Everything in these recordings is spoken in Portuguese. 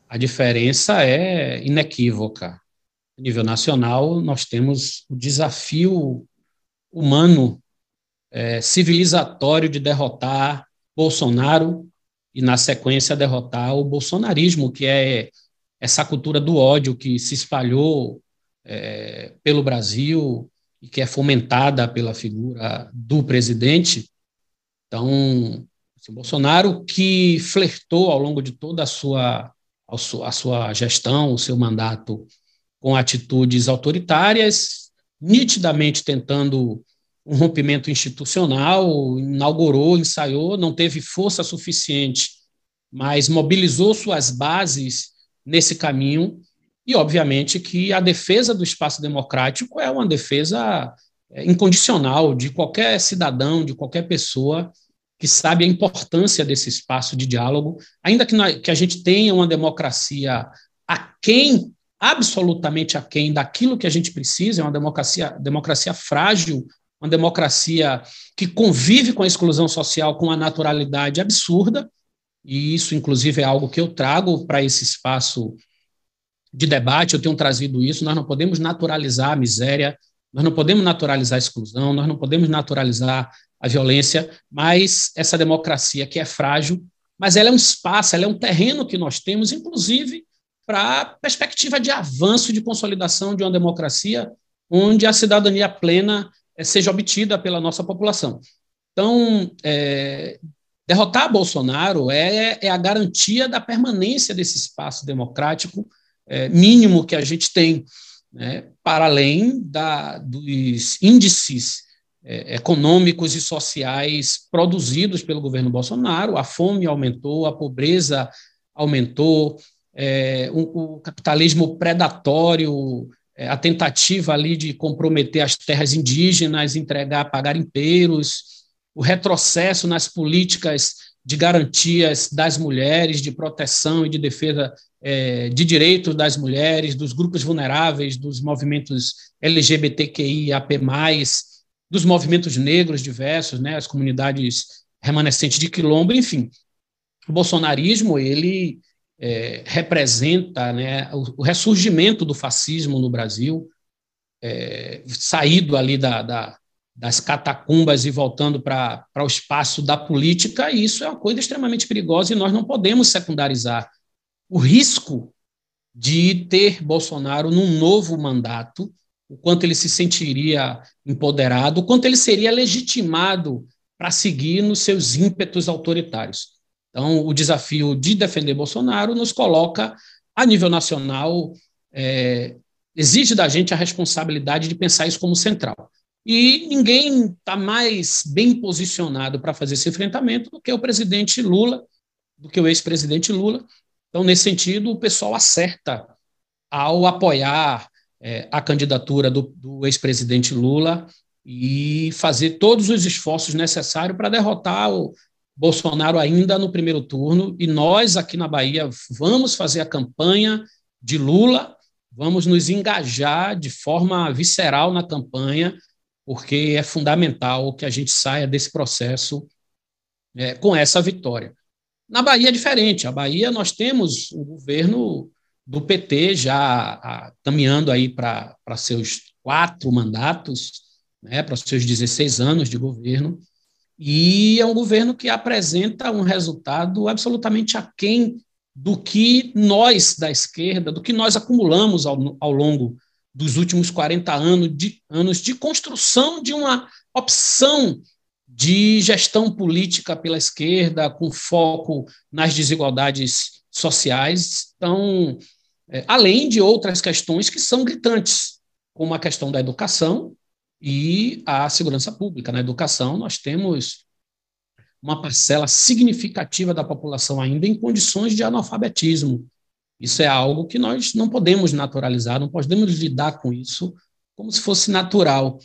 A diferença é inequívoca. A nível nacional, nós temos o desafio humano, civilizatório de derrotar Bolsonaro e, na sequência, derrotar o bolsonarismo, que é essa cultura do ódio que se espalhou pelo Brasil e que é fomentada pela figura do presidente. Então, assim, Bolsonaro, que flertou ao longo de toda a sua gestão, o seu mandato, com atitudes autoritárias, nitidamente tentando um rompimento institucional, inaugurou, ensaiou, não teve força suficiente, mas mobilizou suas bases nesse caminho. E, obviamente, que a defesa do espaço democrático é uma defesa incondicional de qualquer cidadão, de qualquer pessoa que sabe a importância desse espaço de diálogo, ainda que a gente tenha uma democracia aquém, absolutamente aquém daquilo que a gente precisa, é uma democracia frágil, uma democracia que convive com a exclusão social com uma naturalidade absurda, e isso, inclusive, é algo que eu trago para esse espaço de debate, eu tenho trazido isso. Nós não podemos naturalizar a miséria, nós não podemos naturalizar a exclusão, nós não podemos naturalizar a violência, mas essa democracia que é frágil, mas ela é um espaço, ela é um terreno que nós temos, inclusive, para a perspectiva de avanço, de consolidação de uma democracia onde a cidadania plena seja obtida pela nossa população. Então, derrotar Bolsonaro é a garantia da permanência desse espaço democrático mínimo que a gente tem, né, para além dos índices econômicos e sociais produzidos pelo governo Bolsonaro. A fome aumentou, a pobreza aumentou, o capitalismo predatório, a tentativa ali de comprometer as terras indígenas, pagar impeiros, o retrocesso nas políticas de garantias das mulheres, de proteção e de defesa de direitos das mulheres, dos grupos vulneráveis, dos movimentos LGBTQIAP+, dos movimentos negros diversos, né, as comunidades remanescentes de Quilombo, enfim. O bolsonarismo, ele representa, né, o ressurgimento do fascismo no Brasil, saído ali das catacumbas e voltando para o espaço da política, e isso é uma coisa extremamente perigosa e nós não podemos secundarizar o risco de ter Bolsonaro num novo mandato, o quanto ele se sentiria empoderado, o quanto ele seria legitimado para seguir nos seus ímpetos autoritários. Então, o desafio de defender Bolsonaro nos coloca, a nível nacional, exige da gente a responsabilidade de pensar isso como central. E ninguém está mais bem posicionado para fazer esse enfrentamento do que o presidente Lula, do que o ex-presidente Lula. Então, nesse sentido, o pessoal acerta ao apoiar a candidatura do ex-presidente Lula e fazer todos os esforços necessários para derrotar o Bolsonaro ainda no primeiro turno. E nós, aqui na Bahia, vamos fazer a campanha de Lula, vamos nos engajar de forma visceral na campanha, porque é fundamental que a gente saia desse processo com essa vitória. Na Bahia é diferente. A Bahia, nós temos o governo do PT já caminhando aí para seus 4 mandatos, né, para os seus 16 anos de governo, e é um governo que apresenta um resultado absolutamente aquém do que nós, da esquerda, do que nós acumulamos ao longo dos últimos 40 anos de construção de uma opção de gestão política pela esquerda, com foco nas desigualdades sociais. Então, além de outras questões que são gritantes, como a questão da educação e a segurança pública. Na educação, nós temos uma parcela significativa da população ainda em condições de analfabetismo. Isso é algo que nós não podemos naturalizar, não podemos lidar com isso como se fosse natural.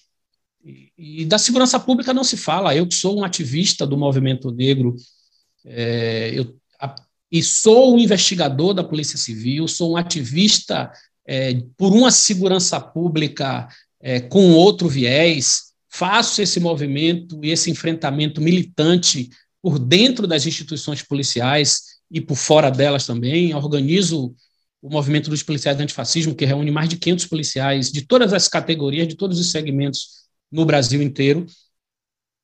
E da segurança pública não se fala. Eu que sou um ativista do movimento negro, e sou um investigador da Polícia Civil, sou um ativista por uma segurança pública com outro viés, faço esse movimento e esse enfrentamento militante por dentro das instituições policiais, e por fora delas também. Organizo o movimento dos policiais antifascismo, que reúne mais de 500 policiais de todas as categorias, de todos os segmentos no Brasil inteiro.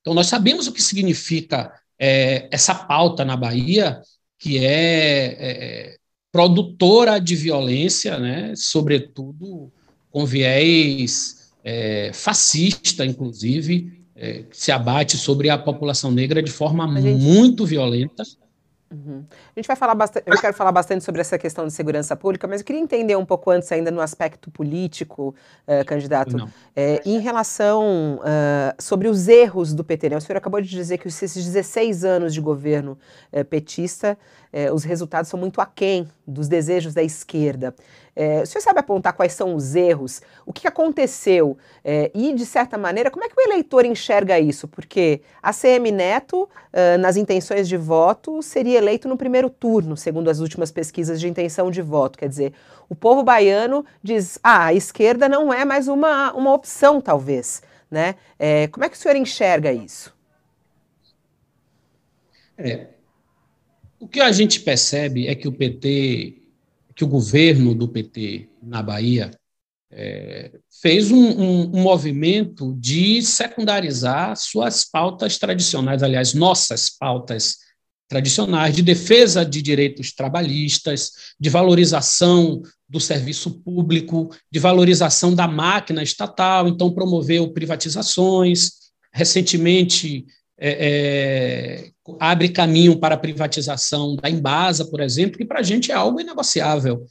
Então, nós sabemos o que significa essa pauta na Bahia, que é produtora de violência, né, sobretudo com viés fascista, inclusive, que se abate sobre a população negra de forma muito violenta. Uhum. A gente vai falar bastante, eu quero falar bastante sobre essa questão de segurança pública, mas eu queria entender um pouco antes ainda no aspecto político, candidato, em relação sobre os erros do PT, né? O senhor acabou de dizer que esses 16 anos de governo petista, os resultados são muito aquém dos desejos da esquerda. O senhor sabe apontar quais são os erros? O que aconteceu? E, de certa maneira, como é que o eleitor enxerga isso? Porque ACM Neto, nas intenções de voto, seria eleito no primeiro turno, segundo as últimas pesquisas de intenção de voto. Quer dizer, o povo baiano diz, a esquerda não é mais uma opção, talvez. Né? Como é que o senhor enxerga isso? O que a gente percebe é que que o governo do PT na Bahia fez um movimento de secundarizar suas pautas tradicionais, aliás, nossas pautas tradicionais, de defesa de direitos trabalhistas, de valorização do serviço público, de valorização da máquina estatal. Então, promoveu privatizações. Recentemente, abre caminho para a privatização da Embasa, por exemplo, que para a gente é algo inegociável.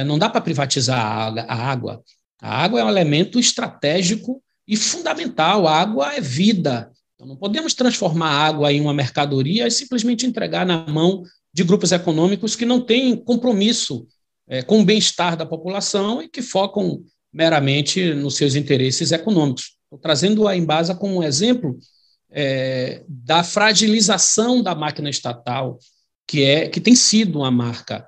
Não dá para privatizar a água. A água é um elemento estratégico e fundamental. A água é vida. Então, não podemos transformar a água em uma mercadoria e simplesmente entregar na mão de grupos econômicos que não têm compromisso com o bem-estar da população e que focam meramente nos seus interesses econômicos. Estou trazendo a Embasa como um exemplo da fragilização da máquina estatal, que tem sido uma marca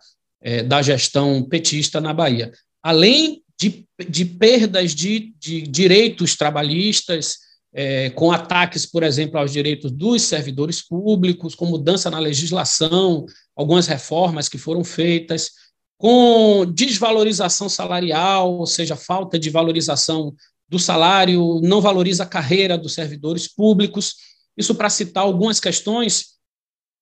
da gestão petista na Bahia. Além de perdas de direitos trabalhistas, com ataques, por exemplo, aos direitos dos servidores públicos, com mudança na legislação, algumas reformas que foram feitas, com desvalorização salarial, ou seja, falta de valorização do salário, não valoriza a carreira dos servidores públicos. Isso para citar algumas questões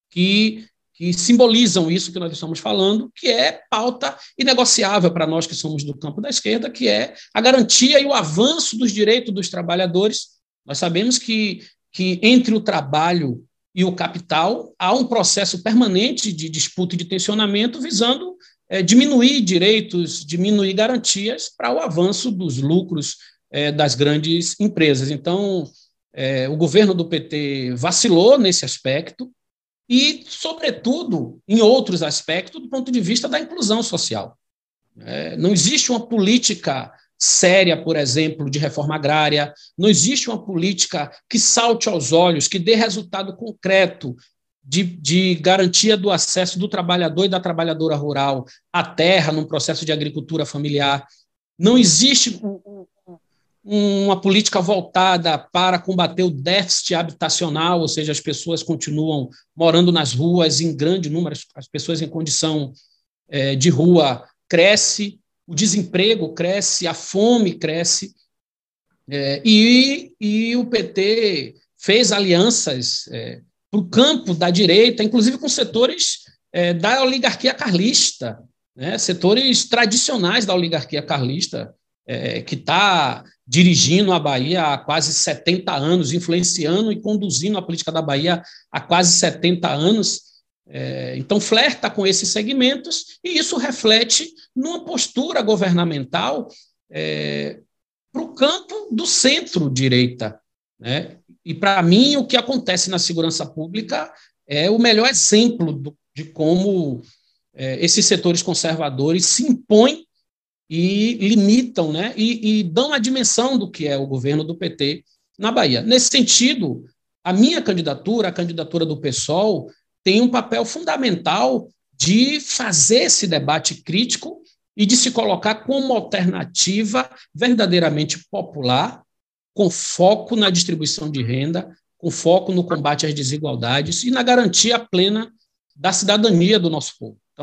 que simbolizam isso que nós estamos falando, que é pauta inegociável para nós que somos do campo da esquerda, que é a garantia e o avanço dos direitos dos trabalhadores. Nós sabemos que entre o trabalho e o capital há um processo permanente de disputa e de tensionamento visando diminuir direitos, diminuir garantias para o avanço dos lucros das grandes empresas. Então, o governo do PT vacilou nesse aspecto e, sobretudo, em outros aspectos, do ponto de vista da inclusão social. Não existe uma política séria, por exemplo, de reforma agrária, não existe uma política que salte aos olhos, que dê resultado concreto de garantia do acesso do trabalhador e da trabalhadora rural à terra, num processo de agricultura familiar. Não existe uma política voltada para combater o déficit habitacional, ou seja, as pessoas continuam morando nas ruas em grande número, as pessoas em condição de rua cresce, o desemprego cresce, a fome cresce, e o PT fez alianças para o campo da direita, inclusive com setores da oligarquia carlista, né, setores tradicionais da oligarquia carlista, que está dirigindo a Bahia há quase 70 anos, influenciando e conduzindo a política da Bahia há quase 70 anos. Então, flerta com esses segmentos, e isso reflete numa postura governamental para o campo do centro-direita. Né? E, para mim, o que acontece na segurança pública é o melhor exemplo de como esses setores conservadores se impõem e limitam, né, e dão a dimensão do que é o governo do PT na Bahia. Nesse sentido, a minha candidatura, a candidatura do PSOL, tem um papel fundamental de fazer esse debate crítico e de se colocar como alternativa verdadeiramente popular, com foco na distribuição de renda, com foco no combate às desigualdades e na garantia plena da cidadania do nosso povo.